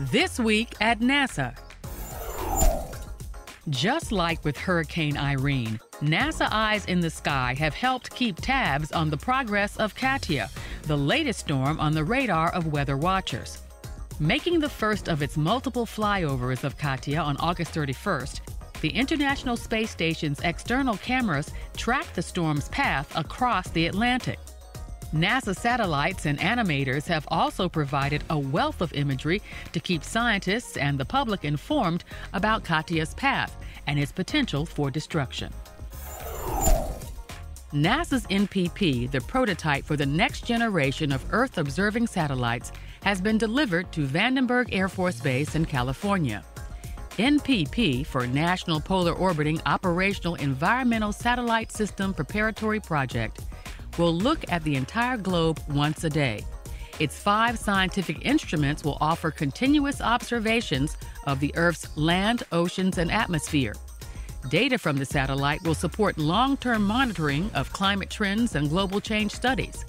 This week at NASA. Just like with Hurricane Irene, NASA eyes in the sky have helped keep tabs on the progress of Katia, the latest storm on the radar of weather watchers. Making the first of its multiple flyovers of Katia on August 31st, the International Space Station's external cameras tracked the storm's path across the Atlantic. NASA satellites and animators have also provided a wealth of imagery to keep scientists and the public informed about Katia's path and its potential for destruction. NASA's NPP, the prototype for the next generation of Earth-observing satellites, has been delivered to Vandenberg Air Force Base in California. NPP, for National Polar Orbiting Operational Environmental Satellite System Preparatory Project, will look at the entire globe once a day. Its 5 scientific instruments will offer continuous observations of the Earth's land, oceans, and atmosphere. Data from the satellite will support long-term monitoring of climate trends and global change studies.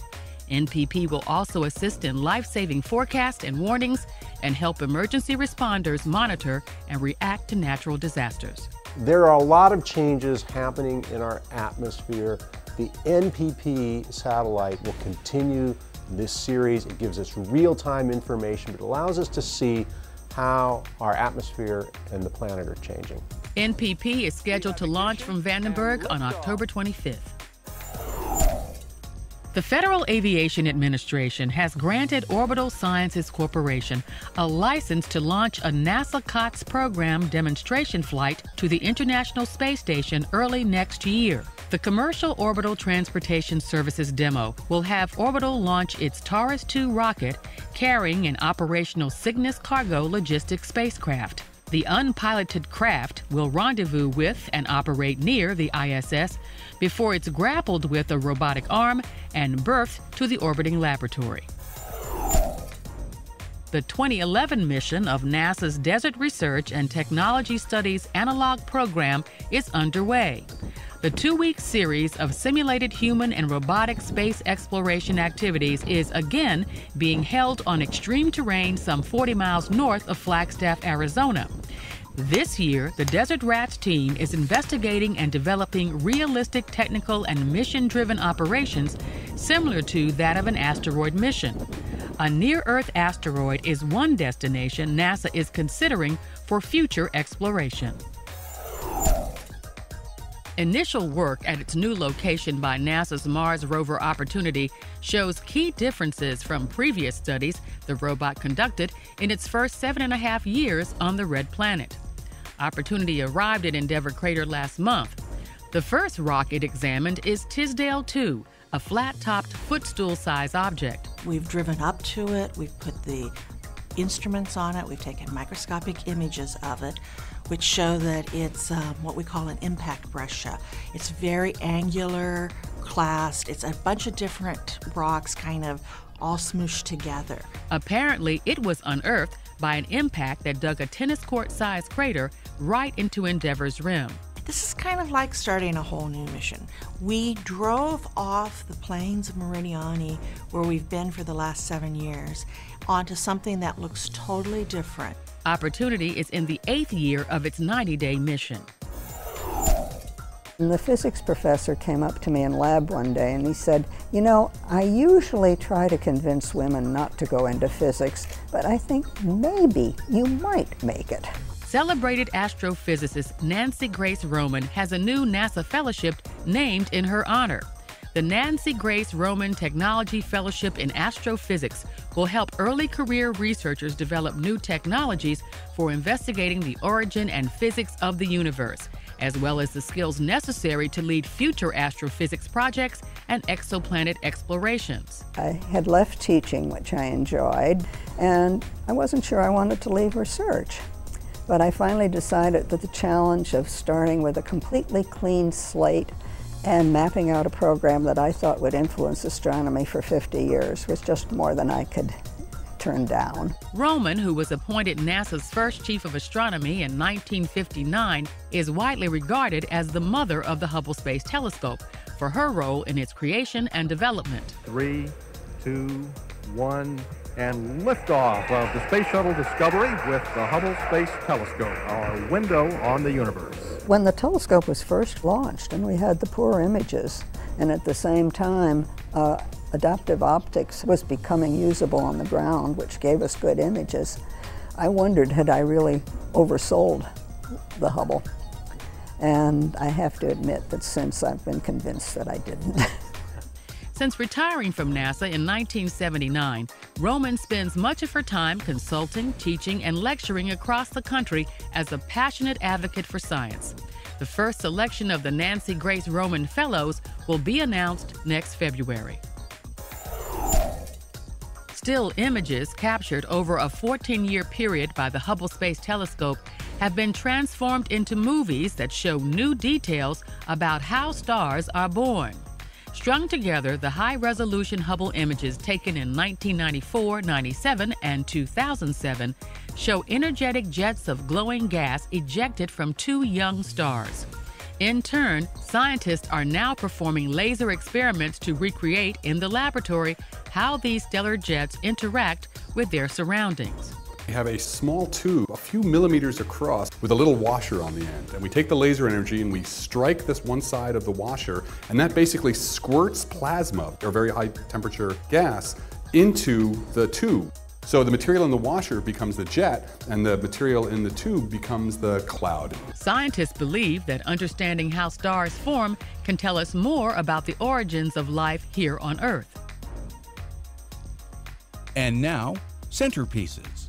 NPP will also assist in life-saving forecasts and warnings and help emergency responders monitor and react to natural disasters. There are a lot of changes happening in our atmosphere. The NPP satellite will continue this series. It gives us real-time information. It allows us to see how our atmosphere and the planet are changing. NPP is scheduled to launch from Vandenberg on October 25th. The Federal Aviation Administration has granted Orbital Sciences Corporation a license to launch a NASA COTS program demonstration flight to the International Space Station early next year. The Commercial Orbital Transportation Services demo will have Orbital launch its Taurus II rocket carrying an operational Cygnus cargo logistics spacecraft. The unpiloted craft will rendezvous with and operate near the ISS before it's grappled with a robotic arm and berthed to the orbiting laboratory. The 2011 mission of NASA's Desert Research and Technology Studies Analog Program is underway. The 2-week series of simulated human and robotic space exploration activities is again being held on extreme terrain some 40 miles north of Flagstaff, Arizona. This year, the Desert Rats team is investigating and developing realistic technical and mission-driven operations similar to that of an asteroid mission. A near-Earth asteroid is one destination NASA is considering for future exploration. Initial work at its new location by NASA's Mars rover Opportunity shows key differences from previous studies the robot conducted in its first 7.5 years on the Red Planet. Opportunity arrived at Endeavour Crater last month. The first rock it examined is Tisdale 2, a flat-topped footstool-size object. We've driven up to it, we've put the instruments on it, we've taken microscopic images of it, which show that it's what we call an impact breccia. It's very angular, classed. It's a bunch of different rocks kind of all smooshed together. Apparently, it was unearthed by an impact that dug a tennis court-sized crater right into Endeavour's rim. This is kind of like starting a whole new mission. We drove off the plains of Meridiani, where we've been for the last 7 years, onto something that looks totally different. Opportunity is in the 8th year of its 90-day mission. And the physics professor came up to me in lab one day and he said, "You know, I usually try to convince women not to go into physics, but I think maybe you might make it." Celebrated astrophysicist Nancy Grace Roman has a new NASA fellowship named in her honor. The Nancy Grace Roman Technology Fellowship in Astrophysics will help early career researchers develop new technologies for investigating the origin and physics of the universe, as well as the skills necessary to lead future astrophysics projects and exoplanet explorations. I had left teaching, which I enjoyed, and I wasn't sure I wanted to leave research. But I finally decided that the challenge of starting with a completely clean slate and mapping out a program that I thought would influence astronomy for 50 years was just more than I could turn down. Roman, who was appointed NASA's first chief of astronomy in 1959, is widely regarded as the mother of the Hubble Space Telescope for her role in its creation and development. 3, 2, 1, and liftoff of the Space Shuttle Discovery with the Hubble Space Telescope, our window on the universe. When the telescope was first launched and we had the poor images, and at the same time adaptive optics was becoming usable on the ground, which gave us good images, I wondered, had I really oversold the Hubble? And I have to admit that since I've been convinced that I didn't. Since retiring from NASA in 1979, Roman spends much of her time consulting, teaching, and lecturing across the country as a passionate advocate for science. The first selection of the Nancy Grace Roman Fellows will be announced next February. Still images captured over a 14-year period by the Hubble Space Telescope have been transformed into movies that show new details about how stars are born. Strung together, the high-resolution Hubble images taken in 1994, 97, and 2007 show energetic jets of glowing gas ejected from two young stars. In turn, scientists are now performing laser experiments to recreate in the laboratory how these stellar jets interact with their surroundings. We have a small tube, a few millimeters across, with a little washer on the end. And we take the laser energy and we strike this one side of the washer, and that basically squirts plasma, or very high temperature gas, into the tube. So the material in the washer becomes the jet, and the material in the tube becomes the cloud. Scientists believe that understanding how stars form can tell us more about the origins of life here on Earth. And now, centerpieces.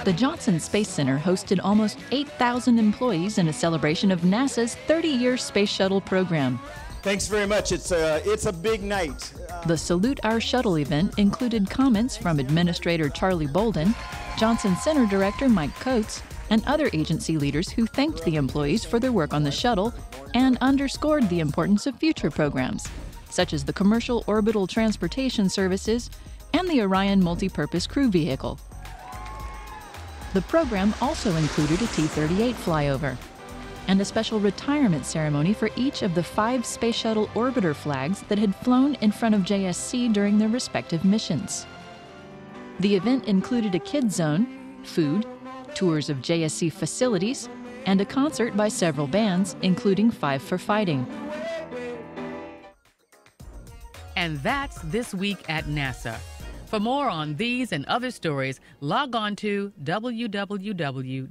The Johnson Space Center hosted almost 8,000 employees in a celebration of NASA's 30-year Space Shuttle program. Thanks very much. It's a big night. The Salute Our Shuttle event included comments from Administrator Charlie Bolden, Johnson Center Director Mike Coates, and other agency leaders who thanked the employees for their work on the shuttle and underscored the importance of future programs, such as the Commercial Orbital Transportation Services and the Orion Multipurpose Crew Vehicle. The program also included a T-38 flyover and a special retirement ceremony for each of the 5 Space Shuttle orbiter flags that had flown in front of JSC during their respective missions. The event included a kids zone, food, tours of JSC facilities, and a concert by several bands, including Five for Fighting. And that's This Week at NASA. For more on these and other stories, log on to www.nasa.gov.